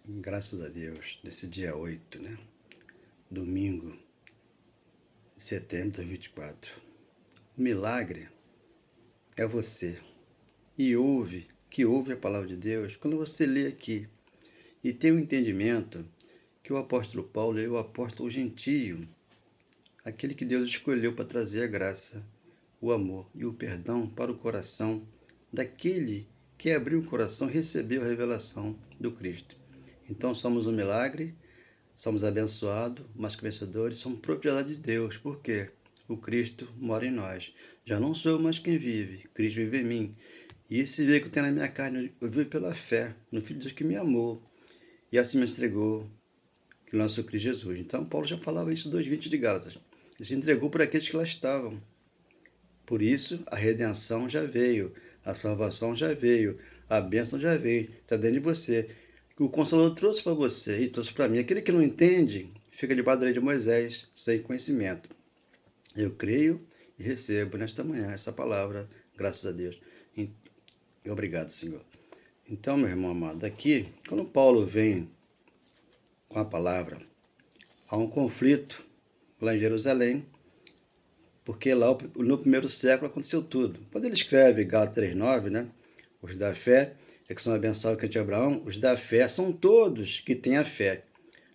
Graças a Deus, nesse dia 8, né? Domingo, de setembro de 2024. O milagre é você. Que ouve a palavra de Deus, quando você lê aqui e tem o entendimento que o apóstolo Paulo é o apóstolo gentio, aquele que Deus escolheu para trazer a graça, o amor e o perdão para o coração daquele que abriu o coração e recebeu a revelação do Cristo. Então somos um milagre, somos abençoados, mais que vencedores, somos propriedade de Deus. Por quê? O Cristo mora em nós. Já não sou eu mais quem vive, Cristo vive em mim. E esse veio que eu tenho na minha carne, eu vivo pela fé no Filho de Deus que me amou e assim me entregou, que é o nosso Cristo Jesus. Então Paulo já falava isso em 2:20 de Gálatas. Ele se entregou por aqueles que lá estavam. Por isso, a redenção já veio, a salvação já veio, a bênção já veio, está dentro de você. O Consolador trouxe para você e trouxe para mim. Aquele que não entende, fica debaixo da lei de Moisés, sem conhecimento. Eu creio e recebo nesta manhã essa palavra, graças a Deus. E obrigado, Senhor. Então, meu irmão amado, aqui, quando Paulo vem com a palavra, há um conflito lá em Jerusalém, porque lá no primeiro século aconteceu tudo. Quando ele escreve Gálatas 3:9, né? Os da fé, que são abençoados que de Abraão, os da fé são todos que têm a fé.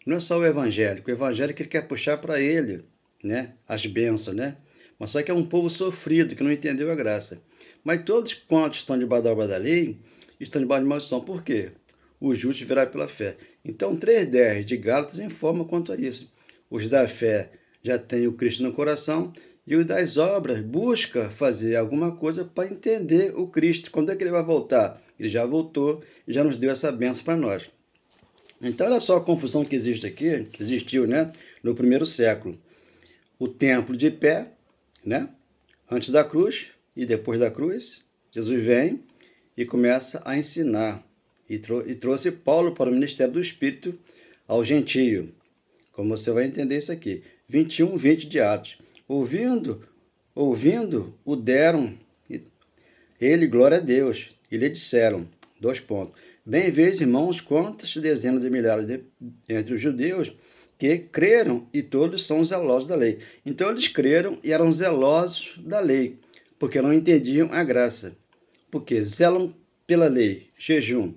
Não é só o evangélico ele quer puxar para ele, né? As bênçãos, né? Mas só que é um povo sofrido, que não entendeu a graça. Mas todos quantos estão debaixo da obra da lei, estão debaixo de maldição. Por quê? O justo virá pela fé. Então, 3:10 de Gálatas informa quanto a isso. Os da fé já têm o Cristo no coração, e o das obras busca fazer alguma coisa para entender o Cristo. Quando é que ele vai voltar? Ele já voltou e já nos deu essa bênção para nós. Então, olha só a confusão que existe aqui, que existiu, né, no primeiro século. O templo de pé, né, antes da cruz e depois da cruz, Jesus vem e começa a ensinar. E trouxe Paulo para o ministério do Espírito ao gentio. Como você vai entender isso aqui. 21:20 de Atos. Ouvindo, o deram, ele, glória a Deus, e lhe disseram, 2 pontos, bem vês, irmãos, quantas dezenas de milhares entre os judeus que creram, e todos são zelosos da lei. Então eles creram e eram zelosos da lei, porque não entendiam a graça. Porque zelam pela lei, jejum,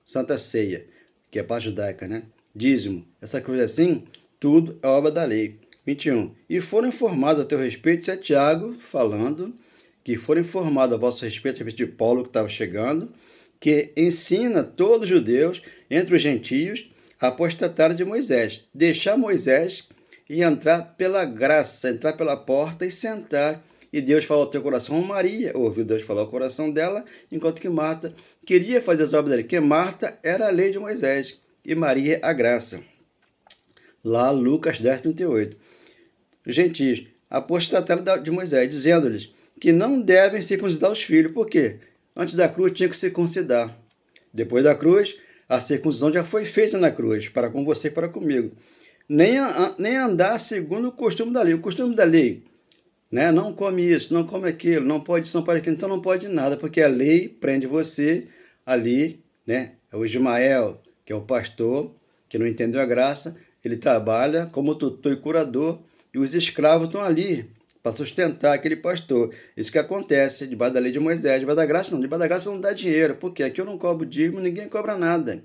santa ceia, que é para a judaica, né? Dízimo, essa coisa assim, tudo é obra da lei. 21. E foram informados a teu respeito, isso é Tiago falando, que foram informados a vosso respeito de Paulo que estava chegando, que ensina todos os judeus, entre os gentios, a apostatar de Moisés, deixar Moisés e entrar pela graça, entrar pela porta e sentar. E Deus falou ao teu coração. Maria ouviu Deus falar ao coração dela, enquanto que Marta queria fazer as obras dele, porque Marta era a lei de Moisés e Maria a graça. Lá, Lucas 10:38. Os gentios apostataram de Moisés, dizendo-lhes que não devem circuncidar os filhos. Por quê? Antes da cruz tinha que circuncidar. Depois da cruz, a circuncisão já foi feita na cruz, para com você e para comigo. Nem andar segundo o costume da lei. O costume da lei, né? Não come isso, não come aquilo, não pode isso, não pode aquilo. Então não pode nada, porque a lei prende você ali, né? É o Ismael, que é o pastor, que não entendeu a graça, ele trabalha como tutor e curador, e os escravos estão ali para sustentar aquele pastor. Isso que acontece debaixo da lei de Moisés. Debaixo da graça não. Debaixo da graça não dá dinheiro. Porque aqui eu não cobro dízimo, ninguém cobra nada,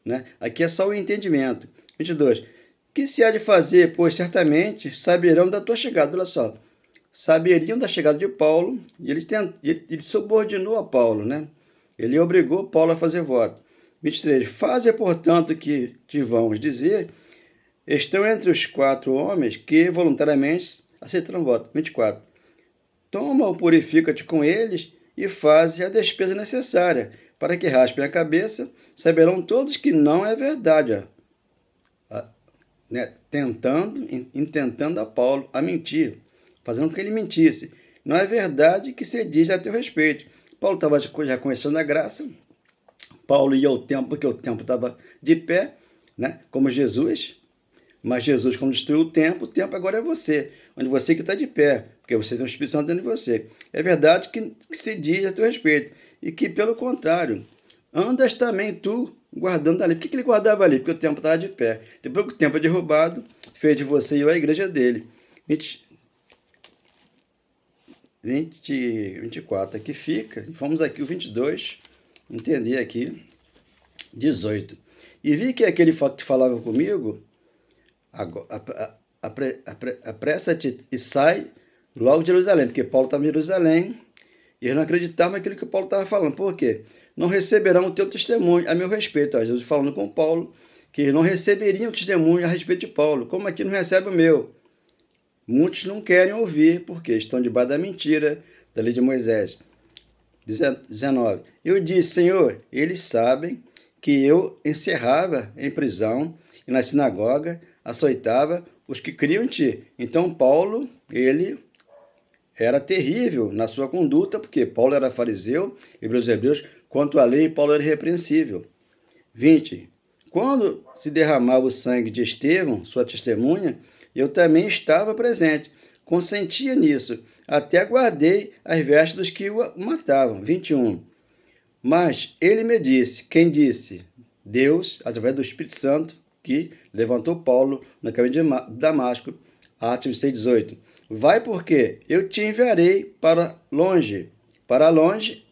né? Aqui é só o entendimento. 22. Que se há de fazer, pois certamente saberão da tua chegada. Olha só. Saberiam da chegada de Paulo, e ele subordinou a Paulo, né? Ele obrigou Paulo a fazer voto. 23. Faze, portanto, que te vamos dizer, estão entre os 4 homens que voluntariamente aceitaram o voto. 24. Toma-o, purifica-te com eles e faze a despesa necessária, para que raspem a cabeça, saberão todos que não é verdade. Né? Intentando a Paulo a mentir, fazendo com que ele mentisse. Não é verdade que se diz a teu respeito. Paulo estava já conhecendo a graça. Paulo ia ao templo, porque o templo estava de pé, né? Como Jesus. Mas Jesus, quando destruiu o templo agora é você. Onde você que está de pé, porque você tem o Espírito Santo dentro de você. É verdade que se diz a teu respeito. E que, pelo contrário, andas também tu guardando ali. Por que ele guardava ali? Porque o templo estava de pé. Depois que o templo é derrubado, fez de você e eu a igreja dele. 24 aqui fica. Vamos aqui o 22, entender aqui. 18. E vi que aquele que falava comigo, apressa-te e sai logo de Jerusalém, porque Paulo estava em Jerusalém e eles não acreditavam naquilo que Paulo estava falando. Por quê? Não receberão o teu testemunho a meu respeito. Ó, Jesus falando com Paulo que eles não receberiam o testemunho a respeito de Paulo. Como aqui não recebe o meu? Muitos não querem ouvir porque estão debaixo da mentira da lei de Moisés. 19. Eu disse, Senhor, eles sabem que eu encerrava em prisão e na sinagoga açoitava os que criam em ti. Então Paulo, ele era terrível na sua conduta, porque Paulo era fariseu, hebreus, quanto à lei, Paulo era irrepreensível. 20. Quando se derramava o sangue de Estevão, sua testemunha, eu também estava presente, consentia nisso, até guardei as vestes dos que o matavam. 21. Mas ele me disse, quem disse? Deus, através do Espírito Santo, que levantou Paulo no caminho de Damasco. Atos 6,18. Vai porque eu te enviarei para longe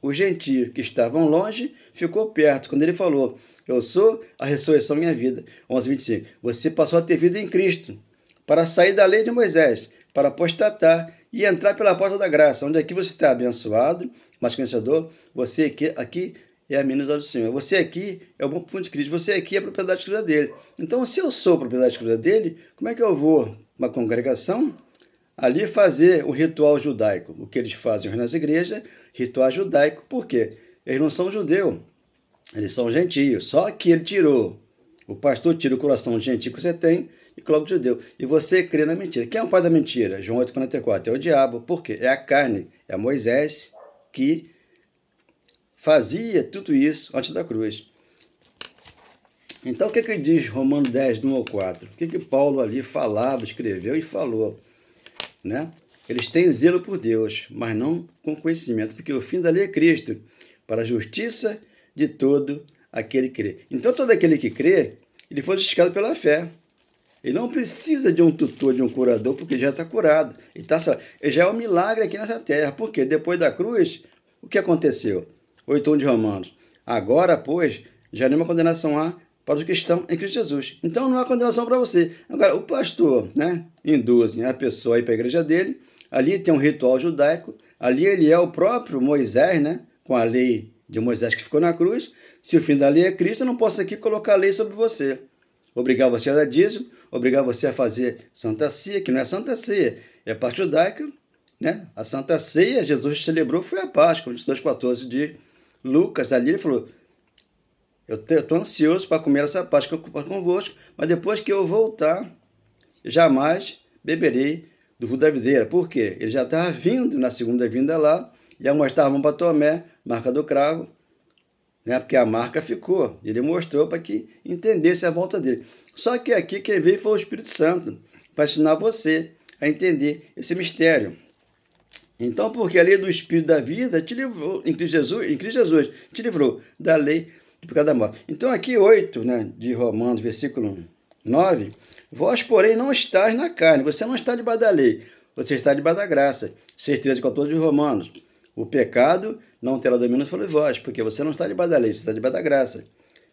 os gentios que estavam longe, ficou perto. Quando ele falou, eu sou a ressurreição e a vida. 11,25. Você passou a ter vida em Cristo, para sair da lei de Moisés, para apostatar e entrar pela porta da graça, onde aqui você está abençoado, mais conhecedor, você aqui é a menina do Senhor. Você aqui é o bom fundo de Cristo. Você aqui é a propriedade exclusiva dele. Então, se eu sou a propriedade exclusiva dele, como é que eu vou uma congregação ali fazer o ritual judaico? O que eles fazem nas igrejas, ritual judaico. Por quê? Eles não são judeus, eles são gentios. Só que ele tirou, o pastor tira o coração gentio que você tem e coloca o judeu. E você crê na mentira. Quem é o pai da mentira? João 8,44. É o diabo. Por quê? É a carne. É Moisés que fazia tudo isso antes da cruz. Então, o que diz Romanos 10, 1 ao 4? O que Paulo ali falava, escreveu e falou? Né? Eles têm zelo por Deus, mas não com conhecimento, porque o fim da lei é Cristo, para a justiça de todo aquele que crê. Então, todo aquele que crê, ele foi justificado pela fé. Ele não precisa de um tutor, de um curador, porque já está curado. Ele já é um milagre aqui nessa terra. Porque depois da cruz, o que aconteceu? 8:1 de Romanos. Agora, pois, já nenhuma condenação há para os que estão em Cristo Jesus. Então não há condenação para você. Agora, o pastor, né, induz a pessoa a ir para a igreja dele, ali tem um ritual judaico, ali ele é o próprio Moisés, né, com a lei de Moisés que ficou na cruz. Se o fim da lei é Cristo, eu não posso aqui colocar a lei sobre você. Obrigar você a dar dízimo, obrigar você a fazer Santa Ceia, que não é Santa Ceia, é parte judaica, né? A Santa Ceia, Jesus celebrou, foi a Páscoa, 22:14 de Lucas. Ali ele falou, eu estou ansioso para comer essa Páscoa convosco, mas depois que eu voltar, eu jamais beberei do fruto da videira. Por quê? Ele já estava vindo na segunda vinda lá, já mostrava a mão para Tomé, marca do cravo, né? Porque a marca ficou. Ele mostrou para que entendesse a volta dele. Só que aqui quem veio foi o Espírito Santo, para ensinar você a entender esse mistério. Então, porque a lei do Espírito da vida te livrou, em Cristo Jesus, te livrou da lei do pecado da morte. Então, aqui 8, né, de Romanos, versículo 9, vós, porém, não estáis na carne, você não está debaixo da lei, você está debaixo da graça. 6:13-14 de Romanos. O pecado não terá domínio sobre vós, porque você não está debaixo da lei, você está debaixo da graça.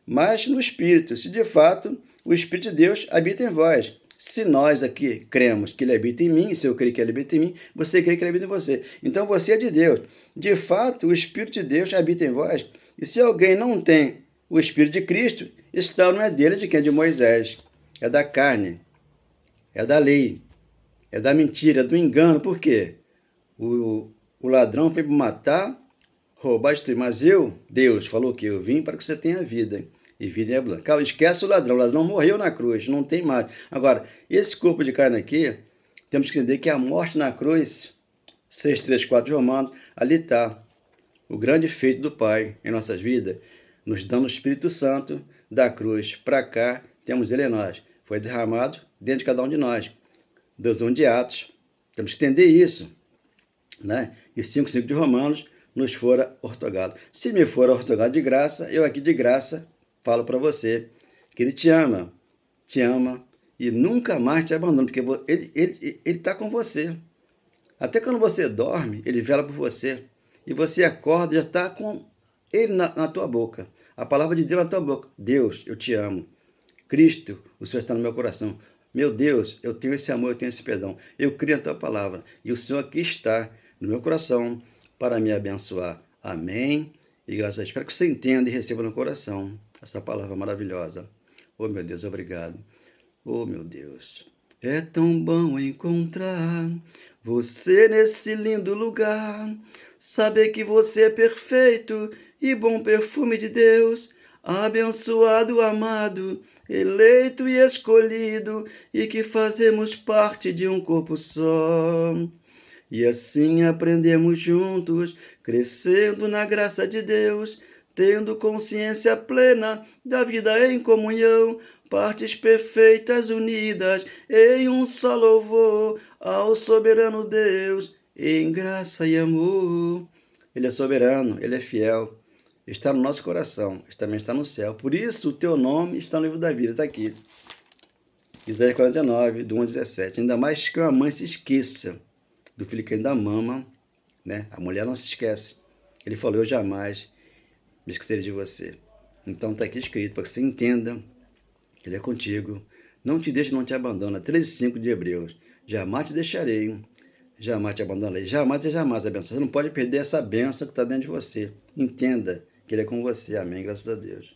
Mas no Espírito, se de fato o Espírito de Deus habita em vós. Se nós aqui cremos que ele habita em mim, se eu creio que ele habita em mim, você crê que ele habita em você. Então você é de Deus. De fato, o Espírito de Deus habita em vós. E se alguém não tem o Espírito de Cristo, esse tal não é dele, de quem? De Moisés. É da carne, é da lei, é da mentira, é do engano. Por quê? O ladrão veio para matar, roubar, destruir. Mas Deus, falou que eu vim para que você tenha vida. E vida é abundante. Esquece o ladrão morreu na cruz, não tem mais. Agora, esse corpo de carne aqui, temos que entender que a morte na cruz, 6:3-4 de Romanos, ali está o grande feito do Pai em nossas vidas, nos dando o Espírito Santo da cruz para cá, temos ele em nós. Foi derramado dentro de cada um de nós. 2:1 de Atos, temos que entender isso, né? E 5:5 de Romanos, nos fora ortogado. Se me for ortogado de graça, eu aqui de graça falo para você que Ele te ama e nunca mais te abandona, porque Ele está com você. Até quando você dorme, Ele vela por você. E você acorda e já está com Ele na tua boca. A palavra de Deus na tua boca. Deus, eu te amo. Cristo, o Senhor está no meu coração. Meu Deus, eu tenho esse amor, eu tenho esse perdão. Eu creio na tua palavra. E o Senhor aqui está no meu coração para me abençoar. Amém. E graças a Deus. Espero que você entenda e receba no coração essa palavra maravilhosa. Oh, meu Deus, obrigado. Oh, meu Deus. É tão bom encontrar você nesse lindo lugar. Saber que você é perfeito e bom perfume de Deus. Abençoado, amado, eleito e escolhido, e que fazemos parte de um corpo só. E assim aprendemos juntos, crescendo na graça de Deus, tendo consciência plena da vida em comunhão, partes perfeitas unidas em um só louvor ao soberano Deus, em graça e amor. Ele é soberano, Ele é fiel, está no nosso coração, também está no céu. Por isso o teu nome está no livro da vida, está aqui. Isaías 49, do 1 ao 17. Ainda mais que uma mãe se esqueça do filho que ainda mama, né? A mulher não se esquece. Ele falou, eu jamais me esquecerei de você. Então está aqui escrito, para que você entenda, Ele é contigo, não te deixa, não te abandona. 13:5 de Hebreus. Jamais te deixarei, jamais te abandonarei, jamais e jamais a benção. Você não pode perder essa benção que está dentro de você. Entenda que Ele é com você. Amém, graças a Deus.